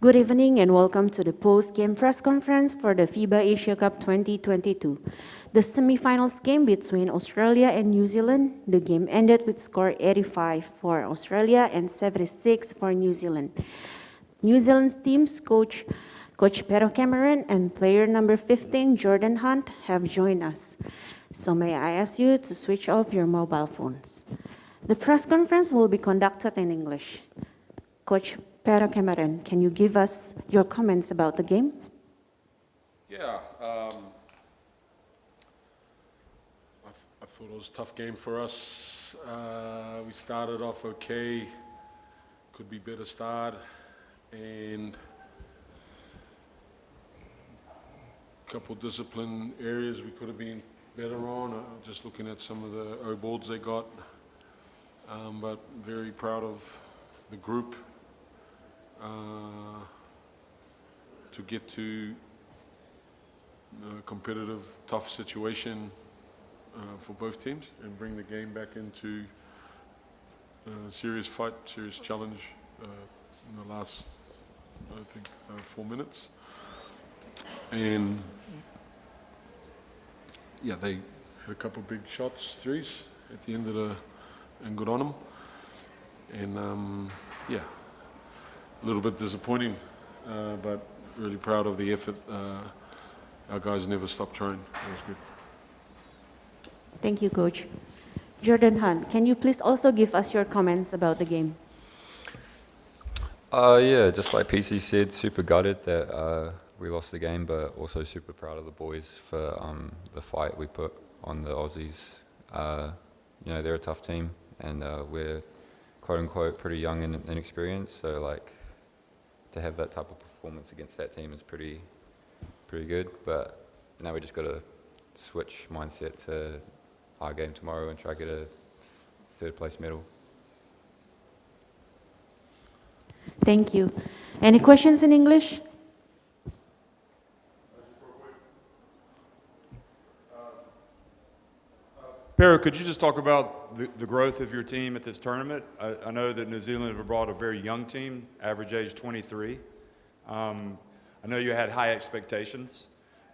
Good evening and welcome to the post-game press conference for the FIBA Asia Cup 2022. The semi-finals game between Australia and New Zealand, the game ended with score 85 for Australia and 76 for New Zealand. New Zealand's team's coach Pero Cameron and player number 15 Jordan Hunt have joined us. So may I ask you to switch off your mobile phones. The press conference will be conducted in English. Coach Pero Cameron, can you give us your comments about the game? Yeah, I thought it was a tough game for us. We started off okay, could be better start, and a couple discipline areas we could have been better on. Just looking at some of the O boards they got, but very proud of the group. To get to a competitive, tough situation for both teams and bring the game back into a serious fight, serious challenge in the last, I think, 4 minutes. And yeah, they had a couple of big shots, threes at the end of the, and good on them. And yeah, a little bit disappointing, but really proud of the effort. Our guys never stopped trying. That was good. Thank you, Coach. Jordan Hunt, can you please also give us your comments about the game? Yeah, just like PC said, super gutted that we lost the game, but also super proud of the boys for the fight we put on the Aussies. You know, they're a tough team, and we're quote-unquote pretty young and inexperienced, so like to have that type of performance against that team is pretty good. But now we just got to switch mindset to our game tomorrow and try to get a third place medal. Thank you. Any questions in English? Pero, could you just talk about the growth of your team at this tournament? I know that New Zealand have brought a very young team, average age 23. I know you had high expectations,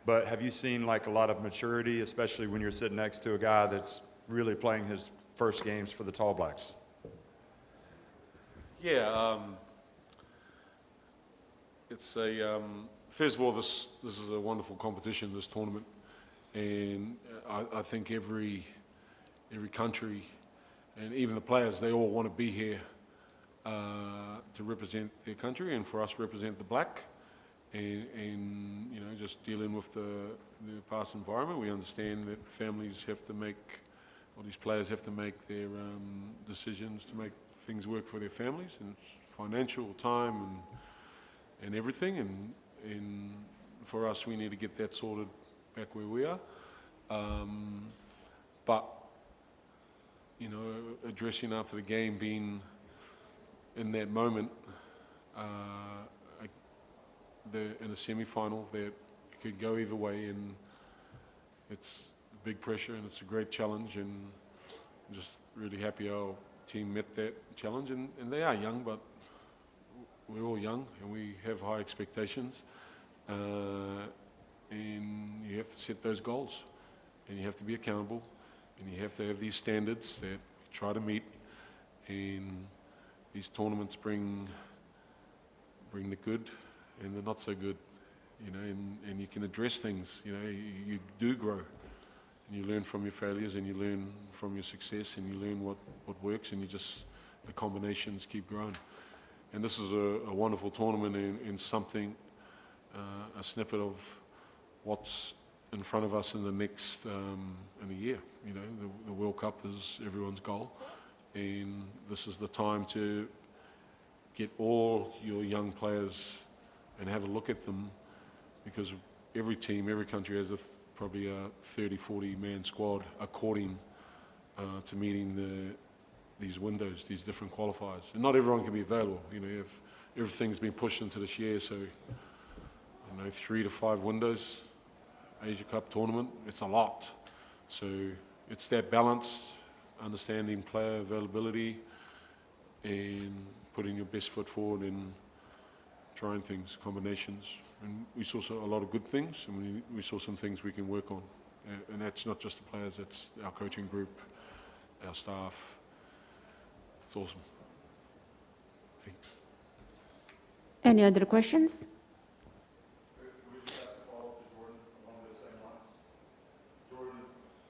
but have you seen like a lot of maturity, especially when you're sitting next to a guy that's really playing his first games for the Tall Blacks? Yeah, it's a, first of all, this is a wonderful competition, this tournament, and I think every country, and even the players, they all want to be here to represent their country, and for us represent the black, and you know, just dealing with the past environment. We understand that families have to make, or these players have to make their decisions to make things work for their families, and financial, time, and everything, and for us we need to get that sorted back where we are. But you know, addressing after the game, being in that moment, in a semi-final, that it could go either way, and it's big pressure and it's a great challenge, and I'm just really happy our team met that challenge, and they are young, but we're all young and we have high expectations, and you have to set those goals, and you have to be accountable, and you have to have these standards that we try to meet, and these tournaments bring the good and the not so good, you know, and you can address things, you know, you do grow, and you learn from your failures, and you learn from your success, and you learn what works, and you just, the combinations keep growing. And this is a wonderful tournament and something, a snippet of what's in front of us in the next, in a year. You know, the World Cup is everyone's goal, and this is the time to get all your young players and have a look at them, because every team, every country has probably a 30, 40 man squad according to meeting these windows, these different qualifiers. And not everyone can be available. You know, if everything's been pushed into this year, so you know, 3 to 5 windows, Asia Cup tournament, it's a lot. So it's that balance, understanding player availability and putting your best foot forward and trying things, combinations. And we saw a lot of good things, and we saw some things we can work on. And that's not just the players, that's our coaching group, our staff. It's awesome. Thanks. Any other questions?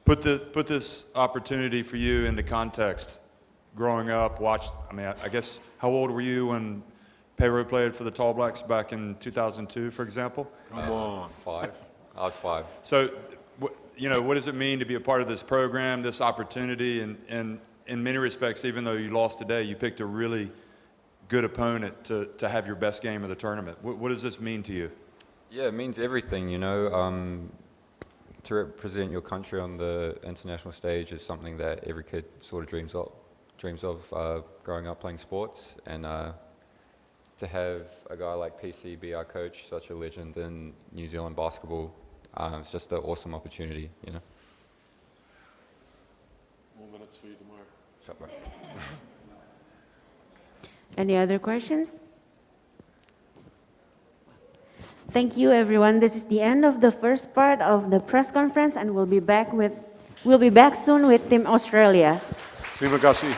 Put this opportunity for you into context. Growing up, I guess, how old were you when Pedro played for the Tall Blacks back in 2002, for example? Come on. 5. I was 5. So, what does it mean to be a part of this program, this opportunity, and in many respects, even though you lost today, you picked a really good opponent to have your best game of the tournament. What does this mean to you? Yeah, it means everything, you know. To represent your country on the international stage is something that every kid sort of dreams of growing up playing sports, and to have a guy like PC be our coach, such a legend in New Zealand basketball, it's just an awesome opportunity, you know. More minutes for you tomorrow. Shut up. Any other questions? Thank you, everyone. This is the end of the first part of the press conference, and we'll be back soon with Team Australia. Terima kasih.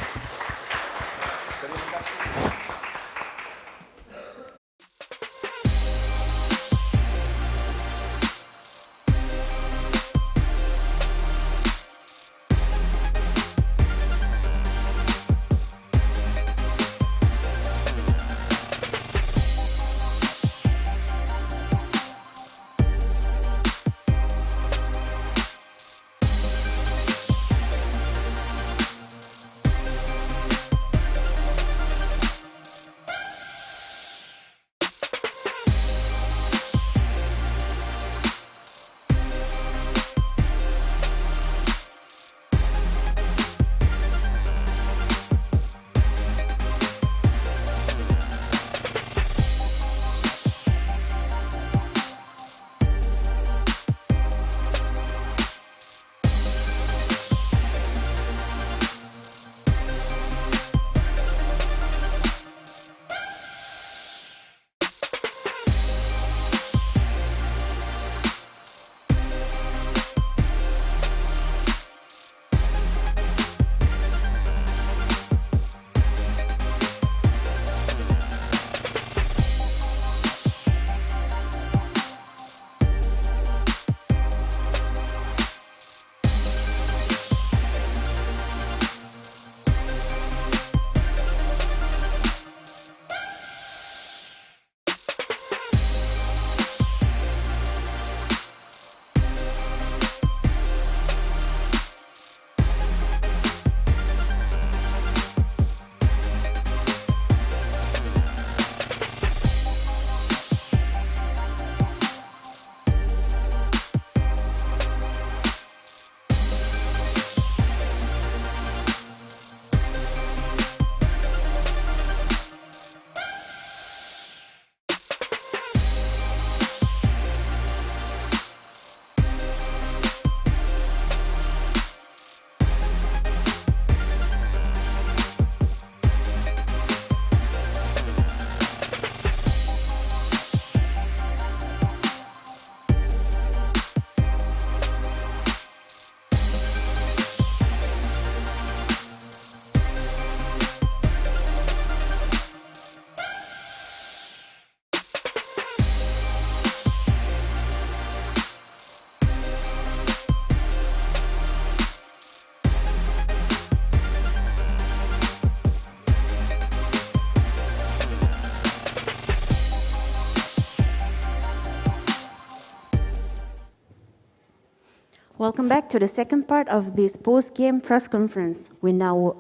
Welcome back to the second part of this post-game press conference. We now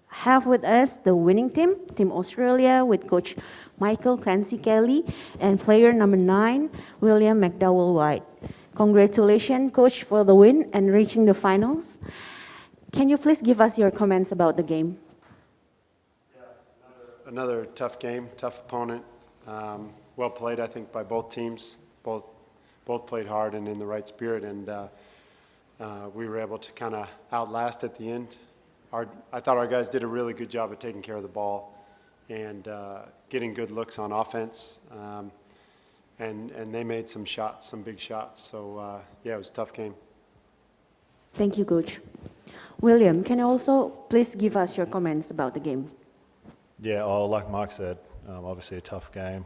have with us the winning team, Team Australia, with Coach Michael Clancy Kelly and player number 9, William McDowell White. Congratulations, Coach, for the win and reaching the finals. Can you please give us your comments about the game? Another tough game, tough opponent. Well played, I think, by both teams. Both played hard and in the right spirit, and we were able to kind of outlast at the end. I thought our guys did a really good job of taking care of the ball and getting good looks on offense. And they made some shots, some big shots. So, yeah, it was a tough game. Thank you, Coach. William, can you also please give us your comments about the game? Yeah, like Mark said, obviously a tough game.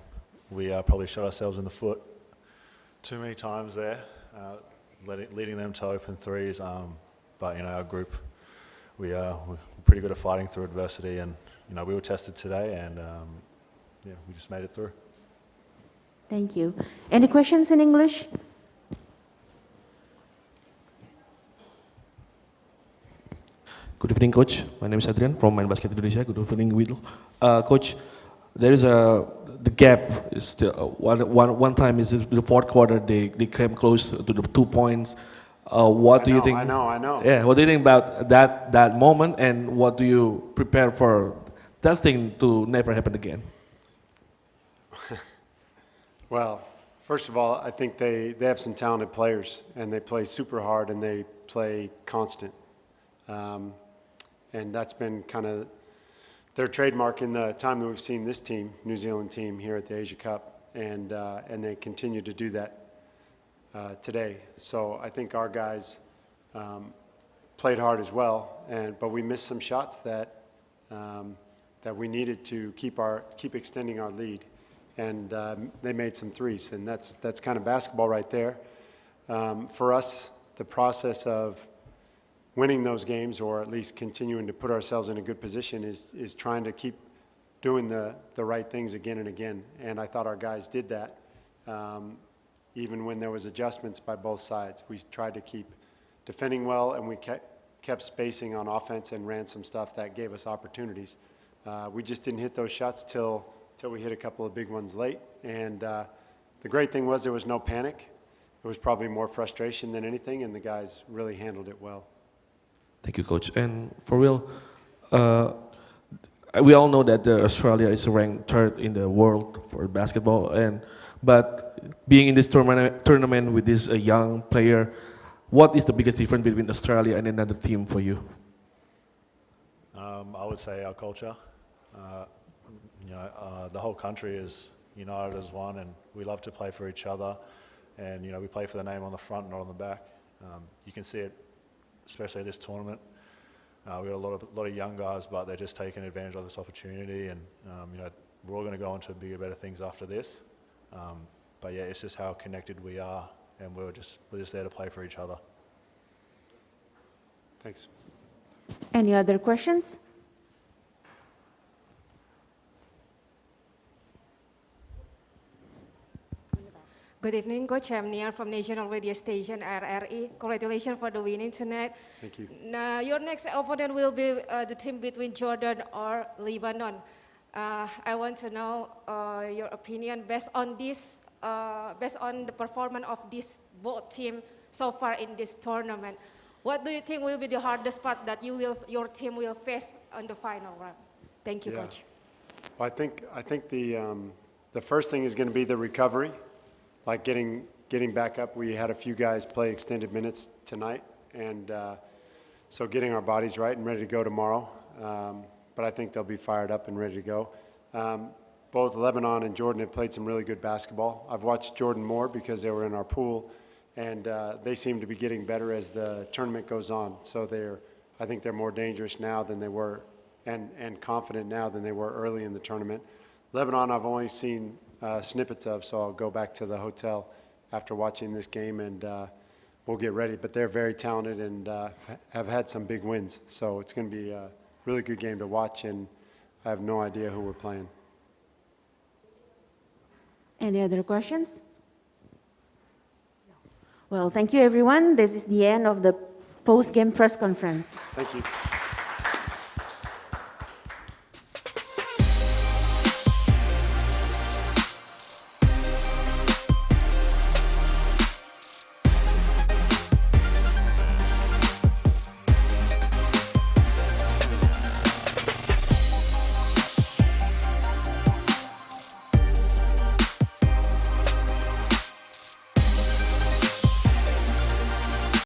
We probably shot ourselves in the foot too many times there, leading them to open threes. But, our group, we're pretty good at fighting through adversity, and, we were tested today, and, we just made it through. Thank you. Any questions in English? Good evening, Coach. My name is Adrian from Main Basket Indonesia. Good evening, Will. Coach, there is the gap is still one time is the fourth quarter they came close to the 2 points. What do you think? I know. Yeah. What do you think about that moment, and what do you prepare for that thing to never happen again? Well, first of all, I think they have some talented players, and they play super hard, and they play constant. And that's been kind of their trademark in the time that we've seen this team, New Zealand team, here at the Asia Cup, and they continue to do that today. So I think our guys played hard as well, but we missed some shots that we needed to keep extending our lead, and they made some threes, and that's kind of basketball right there. For us, the process of winning those games, or at least continuing to put ourselves in a good position, is trying to keep doing the right things again and again. And I thought our guys did that. Even when there was adjustments by both sides, we tried to keep defending well, and we kept spacing on offense and ran some stuff that gave us opportunities. We just didn't hit those shots till we hit a couple of big ones late. And the great thing was there was no panic. It was probably more frustration than anything, and the guys really handled it well. Thank you, Coach. And for real, we all know that Australia is ranked third in the world for basketball, but being in this tournament with this young player, what is the biggest difference between Australia and another team for you? I would say our culture. The whole country is united as one, and we love to play for each other. And we play for the name on the front, not on the back. You can see it, especially this tournament. We've got a lot of young guys, but they're just taking advantage of this opportunity. And we're all going to go on to bigger, better things after this. But yeah, it's just how connected we are, and we're just there to play for each other. Thanks. Any other questions? Good evening, Coach. I'm Nia from National Radio Station RRI. Congratulations for the winning tonight. Thank you. Now, your next opponent will be the team between Jordan or Lebanon. I want to know your opinion based on this, based on the performance of this both team so far in this tournament. What do you think will be the hardest part that your team will face on the final round? Thank you, Coach. Well, I think the first thing is going to be the recovery. Like getting back up. We had a few guys play extended minutes tonight, and so getting our bodies right and ready to go tomorrow. But I think they'll be fired up and ready to go. Both Lebanon and Jordan have played some really good basketball. I've watched Jordan more because they were in our pool, and they seem to be getting better as the tournament goes on. So I think they're more dangerous now than they were, and confident now than they were early in the tournament. Lebanon, I've only seen snippets of, so I'll go back to the hotel after watching this game, and we'll get ready. But they're very talented and have had some big wins, so it's going to be a really good game to watch, and I have no idea who we're playing. Any other questions? Well, thank you, everyone. This is the end of the post-game press conference. Thank you.